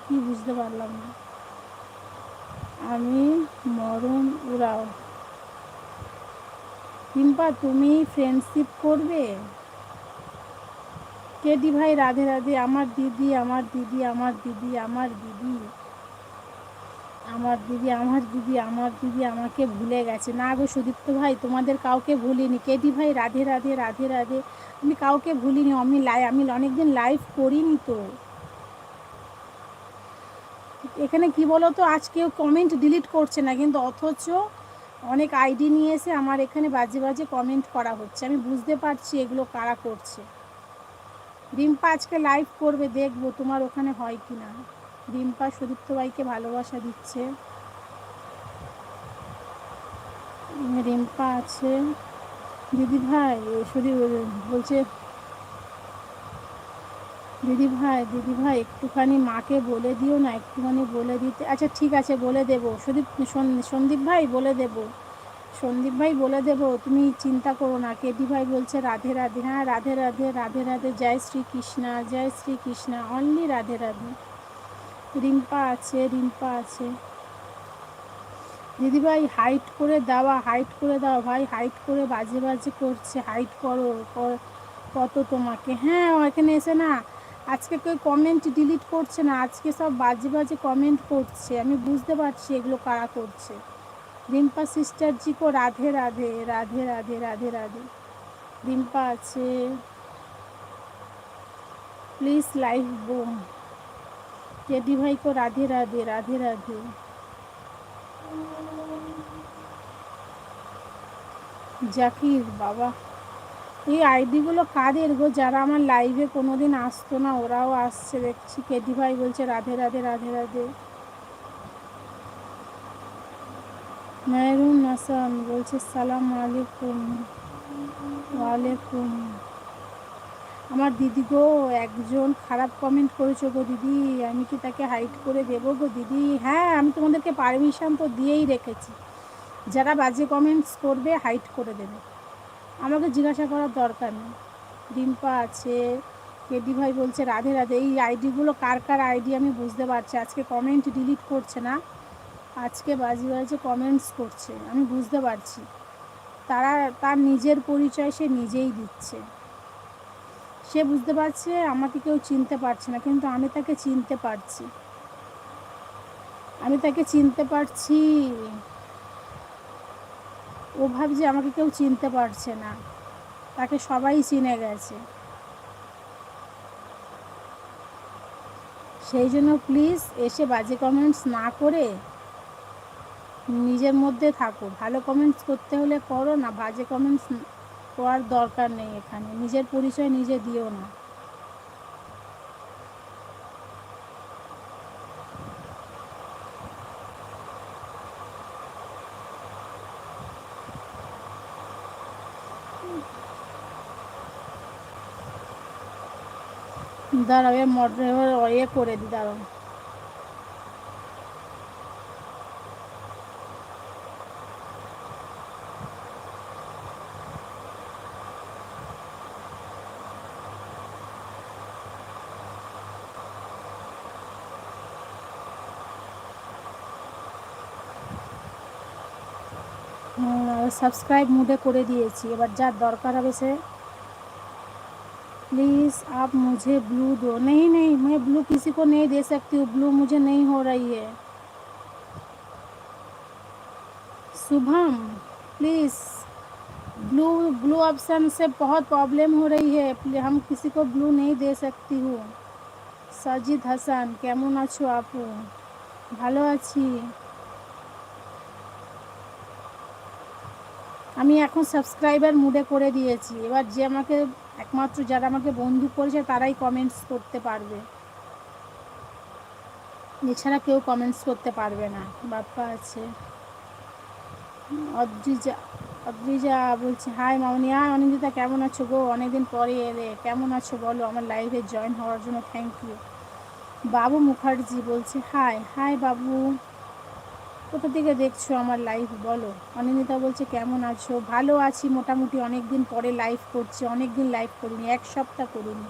কি বুঝতে পারলাম না। আমি মরণ উড়াও। রিম্পা তুমি ফ্রেন্ডশিপ করবে? কেডি ভাই রাধে রাধে। আমার দিদি, আমার দিদি, আমার দিদি, আমার দিদি, আমার দিদি, আমার দিদি, আমার দিদি আমাকে ভুলে গেছে। না গো সুদীপ্ত ভাই, তোমাদের কাউকে ভুলিনি। কেডি ভাই রাধে রাধে, রাধে রাধে। আমি কাউকে ভুলিনি। আমি অনেকদিন লাইভ করিনি তো। এখানে কি বলো তো, আজ কেউ কমেন্ট ডিলিট করছে না, কিন্তু অথচ অনেক আইডি নিয়ে এসে আমার এখানে বাজে বাজে কমেন্ট করা হচ্ছে। আমি বুঝতে পারছি এগুলো কারা করছে। রিম্পা আজকে লাইভ করবে, দেখবো তোমার ওখানে হয় কি না। রিম্পা সুদীপ্ত ভাইকে ভালোবাসা দিচ্ছে। রিম্পা আছে। দিদি ভাই শুধু বলছে, দিদি ভাই, দিদি ভাই একটুখানি মাকে বলে দিও না, একটুখানি বলে দিতে। আচ্ছা ঠিক আছে, বলে দেবো। সন্দীপ ভাই বলে দেবো। সন্দীপ ভাই বলে দেবো, তুমি চিন্তা করো না। কেডি ভাই বলছে রাধে রাধে। হ্যাঁ রাধে রাধে, রাধে রাধে। জয় শ্রীকৃষ্ণা, জয় শ্রীকৃষ্ণা, অনলি রাধে রাধে। রিম্পা আছে, রিম্পা আছে। দিদি ভাই হাইট করে দেওয়া, হাইট করে দাও ভাই, হাইট করে বাজে বাজে করছে। হাইট করো কত তোমাকে। হ্যাঁ এখানে এসে না, আজকে কেউ কমেন্ট ডিলিট করছে না, আজকে সব বাজে বাজে কমেন্ট করছে। আমি বুঝতে পারছি এগুলো কারা করছে। রিম্পা সিস্টার জি কো রাধে রাধে, রাধে রাধে, রাধে রাধে। রিম্পা আছে। Please live bomb. কেডি ভাই কো রাধে রাধে, রাধে রাধে। জাকির বাবা, এই আইডিগুলো কাদের গো? যারা আমার লাইভে কোনোদিন আসতো না ওরাও আসছে দেখছি। কেডি ভাই বলছে রাধে রাধে, রাধে রাধে। মেহরুন হাসান বলছে সালাম আলাইকুম। ওয়ালাইকুম। আমার দিদি গো, একজন খারাপ কমেন্ট করেছো গো দিদি, আমি কি তাকে হাইড করে দেবো গো দিদি? হ্যাঁ আমি তোমাদেরকে পারমিশন তো দিয়েই রেখেছি, যারা বাজে কমেন্টস করবে হাইড করে দেবে, আমাকে জিজ্ঞাসা করার দরকার নেই। রিম্পা আছে। কেডি ভাই বলছে রাধে রাধে। এই আইডিগুলো কার কার আইডি আমি বুঝতে পারছি। আজকে কমেন্ট ডিলিট করছে না, আজকে বাজে বাজে কমেন্টস করছে। আমি বুঝতে পারছি তারা তার নিজের পরিচয় সে নিজেই দিচ্ছে। সে বুঝতে পারছে আমাকে কেউ চিনতে পারছে না, কিন্তু আমি তাকে চিনতে পারছি। আমি তাকে চিনতে পারছি। ও ভাবছে আমাকে কেউ চিনতে পারছে না, তাকে সবাই চিনে গেছে। সেই জন্য প্লিজ এসে বাজে কমেন্টস না করে নিজের মধ্যে থাকো। ভালো কমেন্টস করতে হলে করো, না বাজে কমেন্টস করার দরকার নেই। এখানে নিজের পরিচয় নিজে দিও না। দাঁড়াও এ মডারেটর করে দিই, দাঁড়াও। সাবস্ক্রাইব মুডে করে দিয়েছি, এবার যার দরকার হবে সে। प्लीज़ आप मुझे ब्लू दो। नहीं नहीं, मैं ब्लू किसी को नहीं दे सकती हूँ, ब्लू मुझे नहीं हो रही है। Shubham please, blue blue option से बहुत प्रॉब्लम हो रही है, हम किसी को ब्लू नहीं दे सकती हूँ। সাজিদ হাসান কেমন আছো আপু? ভালো আছি। আমি এখন সাবস্ক্রাইবার মুডে করে দিয়েছি, এবার যে আমাকে একমাত্র যারা আমাকে বন্ধু করেছে তারাই কমেন্টস করতে পারবে, এছাড়া কেউ কমেন্টস করতে পারবে না। বাপ্পা আছে। অদ্রিজা, অদ্রিজা বলছে হাই মামনি। হাই অনিন্দিতা, কেমন আছো গো? অনেকদিন পরে এলে, কেমন আছো বলো? আমার লাইভে জয়েন হওয়ার জন্য থ্যাংক ইউ। বাবু মুখার্জি বলছে হাই। হাই বাবু, কোথা থেকে দেখছো আমার লাইভ বলো? অনিন্দিতা বলছে কেমন আছো? ভালো আছি মোটামুটি, অনেক দিন পরে লাইভ করছি, অনেক দিন লাইভ করিনি, এক সপ্তাহ করিনি।